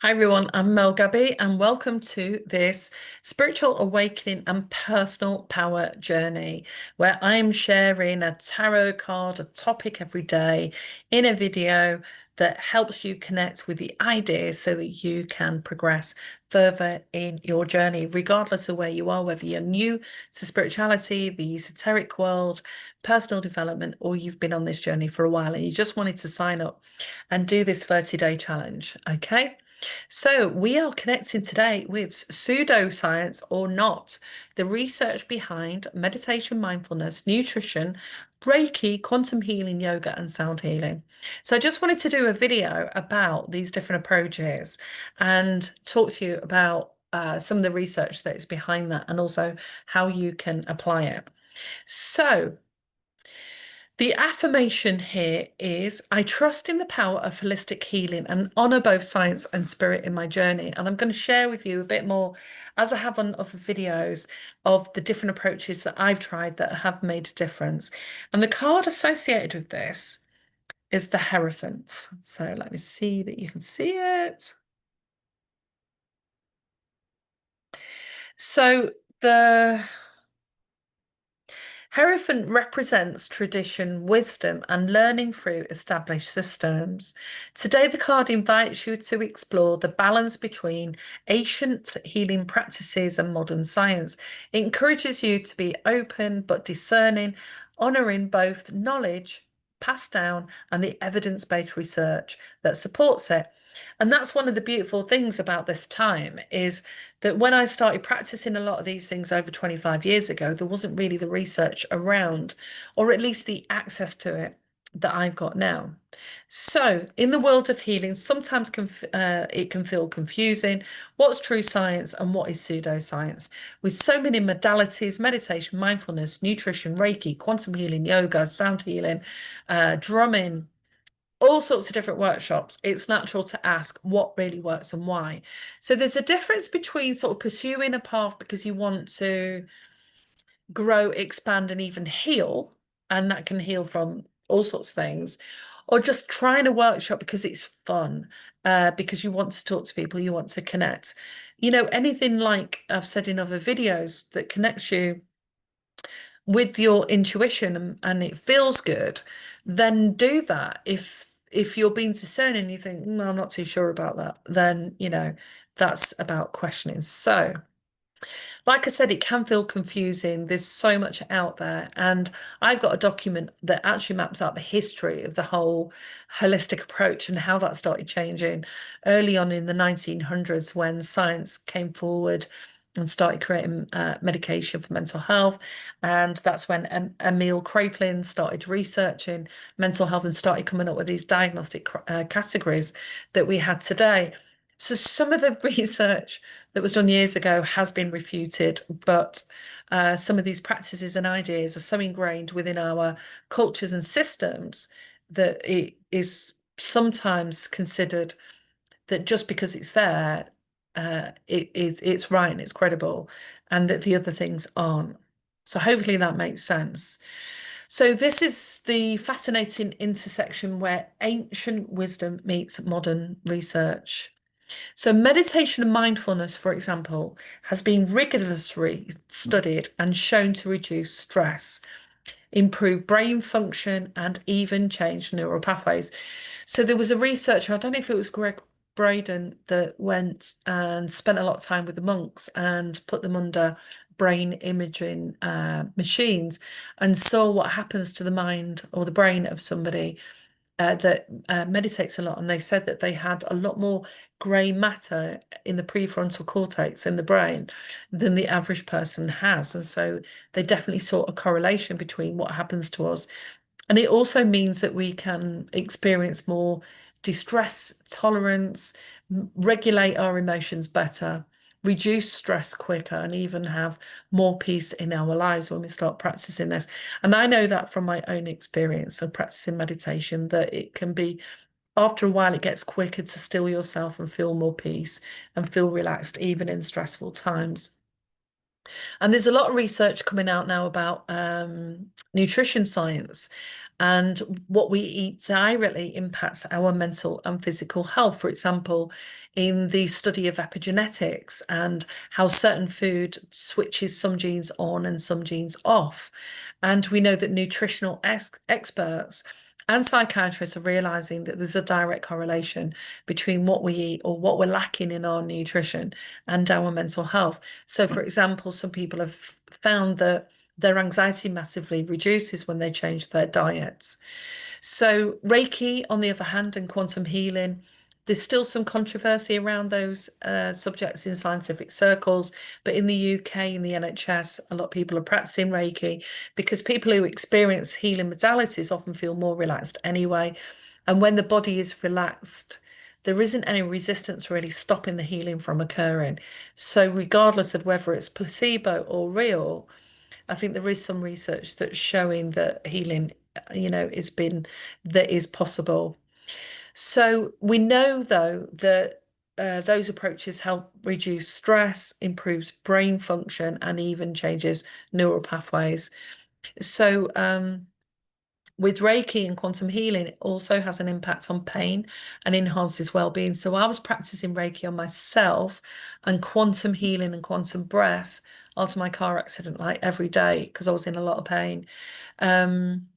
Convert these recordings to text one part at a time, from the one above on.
Hi everyone, I'm Mel Gabby, and welcome to this spiritual awakening and personal power journey where I'm sharing a tarot card, a topic every day in a video that helps you connect with the ideas so that you can progress further in your journey, regardless of where you are, whether you're new to spirituality, the esoteric world, personal development, or you've been on this journey for a while and you just wanted to sign up and do this 30-day challenge. Okay. So, we are connecting today with pseudoscience or not, the research behind meditation, mindfulness, nutrition, Reiki, quantum healing, yoga, and sound healing. So, I just wanted to do a video about these different approaches and talk to you about some of the research that is behind that and also how you can apply it. So, the affirmation here is I trust in the power of holistic healing and honor both science and spirit in my journey. And I'm going to share with you a bit more, as I have on other videos, of the different approaches that I've tried that have made a difference. And the card associated with this is the Hierophant. So let me see that you can see it. So the Hierophant represents tradition, wisdom, and learning through established systems. Today, the card invites you to explore the balance between ancient healing practices and modern science. It encourages you to be open but discerning, honouring both knowledge passed down and the evidence-based research that supports it. And that's one of the beautiful things about this time is that when I started practicing a lot of these things over 25 years ago, there wasn't really the research around, or at least the access to it that I've got now. So, in the world of healing, sometimes it can feel confusing. What's true science and what is pseudoscience? With so many modalities, meditation, mindfulness, nutrition, Reiki, quantum healing, yoga, sound healing, drumming, all sorts of different workshops, it's natural to ask what really works and why. So there's a difference between sort of pursuing a path because you want to grow, expand, and even heal, and that can heal from all sorts of things, or just trying a workshop because it's fun, because you want to talk to people, you want to connect. Anything like I've said in other videos that connects you with your intuition and it feels good, then do that. If you're being discerning and you think, I'm not too sure about that, then that's about questioning. So, like I said, it can feel confusing. There's so much out there. And I've got a document that actually maps out the history of the whole holistic approach and how that started changing early on in the 1900s when science came forward and started creating medication for mental health. And that's when Emil Kraepelin started researching mental health and started coming up with these diagnostic categories that we had today. So some of the research that was done years ago has been refuted, but some of these practices and ideas are so ingrained within our cultures and systems that it is sometimes considered that just because it's there, it's right and it's credible, and that the other things aren't. So hopefully that makes sense. So this is the fascinating intersection where ancient wisdom meets modern research. So, meditation and mindfulness, for example, has been rigorously studied and shown to reduce stress, improve brain function, and even change neural pathways. So, there was a researcher, I don't know if it was Greg Braden, that went and spent a lot of time with the monks and put them under brain imaging machines and saw what happens to the mind or the brain of somebody that meditates a lot, and they said that they had a lot more grey matter in the prefrontal cortex in the brain than the average person has. And so they definitely saw a correlation between what happens to us. And it also means that we can experience more distress tolerance, regulate our emotions better, reduce stress quicker, and even have more peace in our lives when we start practicing this. And I know that from my own experience of practicing meditation, that it can be, after a while, it gets quicker to still yourself and feel more peace and feel relaxed, even in stressful times. And there's a lot of research coming out now about nutrition science. And what we eat directly impacts our mental and physical health. For example, in the study of epigenetics and how certain food switches some genes on and some genes off. And we know that nutritional experts and psychiatrists are realizing that there's a direct correlation between what we eat or what we're lacking in our nutrition and our mental health. So, for example, some people have found that their anxiety massively reduces when they change their diets. So, Reiki, on the other hand, and quantum healing, there's still some controversy around those subjects in scientific circles. But in the UK, in the NHS, a lot of people are practicing Reiki because people who experience healing modalities often feel more relaxed anyway. And when the body is relaxed, there isn't any resistance really stopping the healing from occurring. So, regardless of whether it's placebo or real, I think there is some research that's showing that healing, that is possible. So we know though that those approaches help reduce stress, improves brain function, and even changes neural pathways. So with Reiki and quantum healing, it also has an impact on pain and enhances well-being. So I was practicing Reiki on myself and quantum healing and quantum breath after my car accident, like every day, because I was in a lot of pain. Um,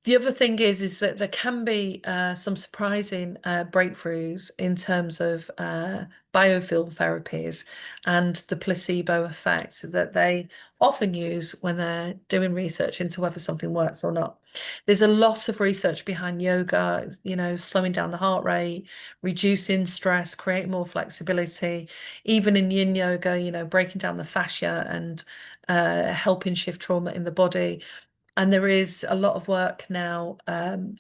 the other thing is that there can be some surprising breakthroughs in terms of biofield therapies and the placebo effect that they often use when they're doing research into whether something works or not. There's a lot of research behind yoga, slowing down the heart rate, reducing stress, creating more flexibility. Even in yin yoga, breaking down the fascia and helping shift trauma in the body. And there is a lot of work now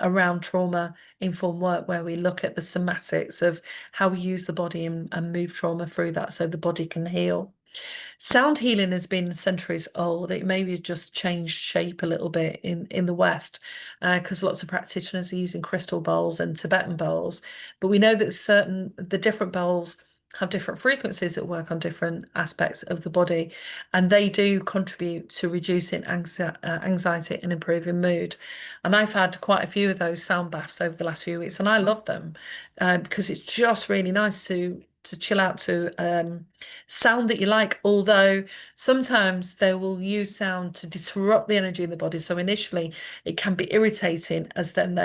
around trauma-informed work where we look at the somatics of how we use the body and move trauma through that so the body can heal. Sound healing has been centuries old. It maybe just changed shape a little bit in the West because lots of practitioners are using crystal bowls and Tibetan bowls. But we know that the different bowls have different frequencies that work on different aspects of the body, and they do contribute to reducing anxiety and improving mood. And I've had quite a few of those sound baths over the last few weeks, and I love them because it's just really nice to chill out to sound that you like, although sometimes they will use sound to disrupt the energy in the body. So initially it can be irritating as then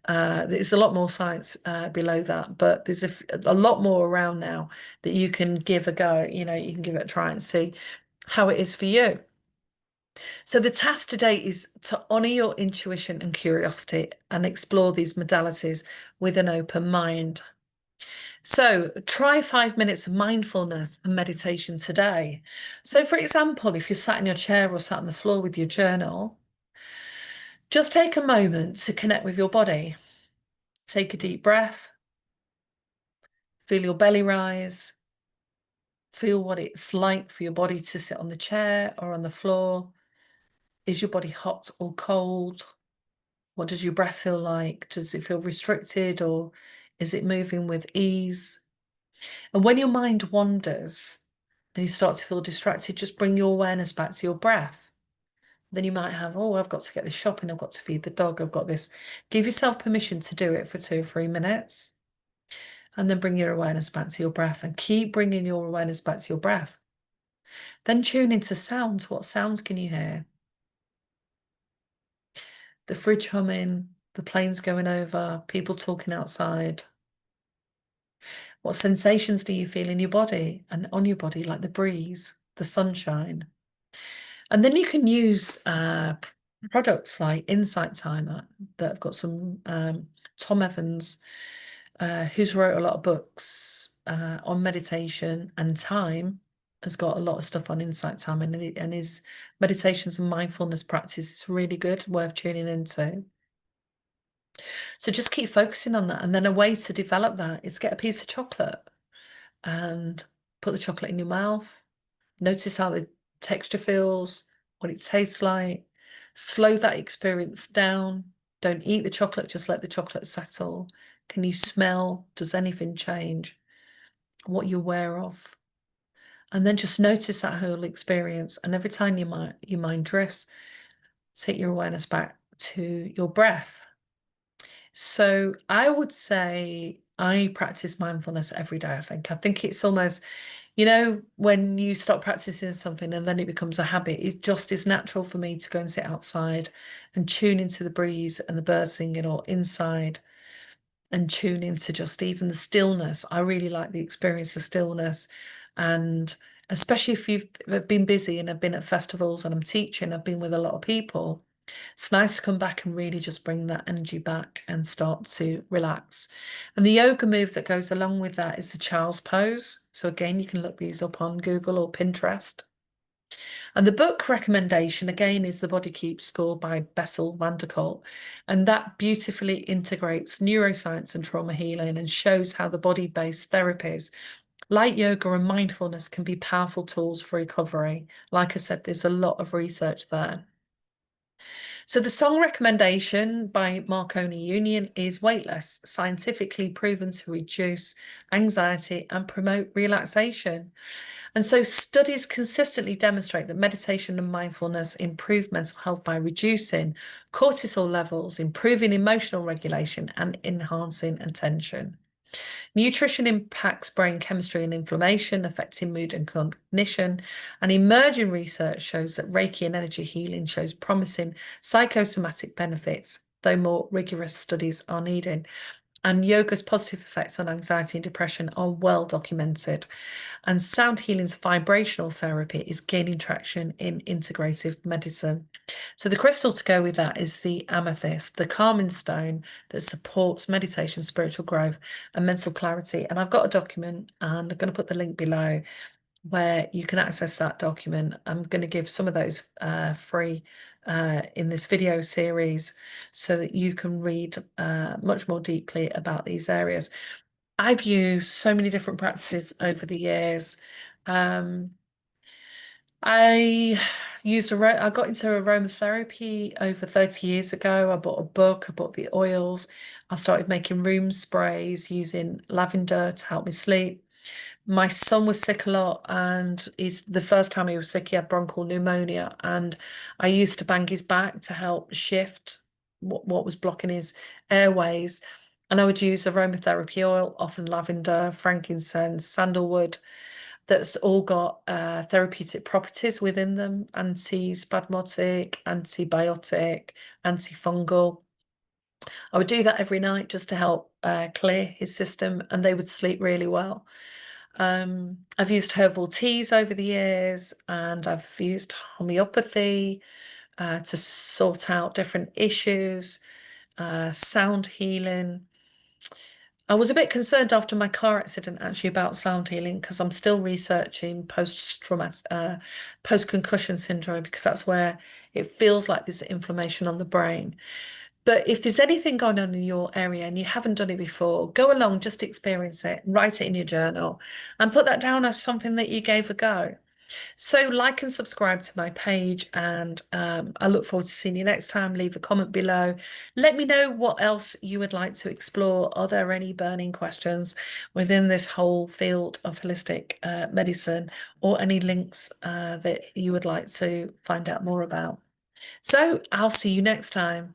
there's a lot more science below that, but there's a lot more around now that you can give a go. You can give it a try and see how it is for you. So the task today is to honor your intuition and curiosity and explore these modalities with an open mind. So try 5 minutes of mindfulness and meditation today. So for example, if you're sat in your chair or sat on the floor with your journal, just take a moment to connect with your body. Take a deep breath, feel your belly rise, feel what it's like for your body to sit on the chair or on the floor. Is your body hot or cold? What does your breath feel like? Does it feel restricted or is it moving with ease? And when your mind wanders and you start to feel distracted, just bring your awareness back to your breath. Then you might have, oh, I've got to get this shopping, I've got to feed the dog, I've got this. Give yourself permission to do it for 2 or 3 minutes. And then bring your awareness back to your breath and keep bringing your awareness back to your breath. Then tune into sounds. What sounds can you hear? The fridge humming, the planes going over, people talking outside. What sensations do you feel in your body and on your body, like the breeze, the sunshine? And then you can use products like Insight Timer that have got some Tom Evans, who's wrote a lot of books on meditation and time, has got a lot of stuff on Insight Timer, and his meditations and mindfulness practice is really good, worth tuning into. So just keep focusing on that. And then a way to develop that is get a piece of chocolate and put the chocolate in your mouth. Notice how the texture feels, what it tastes like. Slow that experience down. Don't eat the chocolate, just let the chocolate settle. Can you smell? Does anything change? What you're aware of. And then just notice that whole experience. And every time your mind drifts, take your awareness back to your breath. So I would say I practice mindfulness every day, I think. I think it's almost, when you start practicing something and then it becomes a habit, it just is natural for me to go and sit outside and tune into the breeze and the birds singing, or inside and tune into just even the stillness. I really like the experience of stillness. And especially if you've been busy and have been at festivals and I'm teaching, I've been with a lot of people. It's nice to come back and really just bring that energy back and start to relax. And the yoga move that goes along with that is the child's pose. So again, you can look these up on Google or Pinterest. And the book recommendation, again, is The Body Keeps Score by Bessel van der Kolk. And that beautifully integrates neuroscience and trauma healing and shows how the body-based therapies like yoga and mindfulness can be powerful tools for recovery. Like I said, there's a lot of research there. So the song recommendation by Marconi Union is Weightless, scientifically proven to reduce anxiety and promote relaxation. And so studies consistently demonstrate that meditation and mindfulness improve mental health by reducing cortisol levels, improving emotional regulation, and enhancing attention. Nutrition impacts brain chemistry and inflammation, affecting mood and cognition. And emerging research shows that Reiki and energy healing shows promising psychosomatic benefits, though more rigorous studies are needed. And yoga's positive effects on anxiety and depression are well documented. And sound healing's vibrational therapy is gaining traction in integrative medicine. So the crystal to go with that is the amethyst, the calming stone that supports meditation, spiritual growth, and mental clarity. And I've got a document, and I'm going to put the link below where you can access that document. I'm going to give some of those free in this video series so that you can read much more deeply about these areas. I've used so many different practices over the years. Um, I I got into aromatherapy over 30 years ago. I bought a book, I bought the oils. I started making room sprays using lavender to help me sleep. My son was sick a lot, and is the first time he was sick, he had bronchial pneumonia, and I used to bang his back to help shift what was blocking his airways. And I would use aromatherapy oil, often lavender, frankincense, sandalwood, that's all got therapeutic properties within them: anti-spasmodic, antibiotic, antifungal. I would do that every night just to help clear his system, and they would sleep really well. I've used herbal teas over the years, and I've used homeopathy to sort out different issues, sound healing. I was a bit concerned after my car accident actually about sound healing, because I'm still researching post-traumatic, post-concussion syndrome, because that's where it feels like there's inflammation on the brain. But if there's anything going on in your area and you haven't done it before, go along, just experience it, write it in your journal, and put that down as something that you gave a go. So like and subscribe to my page, and I look forward to seeing you next time. Leave a comment below. Let me know what else you would like to explore. Are there any burning questions within this whole field of holistic medicine, or any links that you would like to find out more about? So I'll see you next time.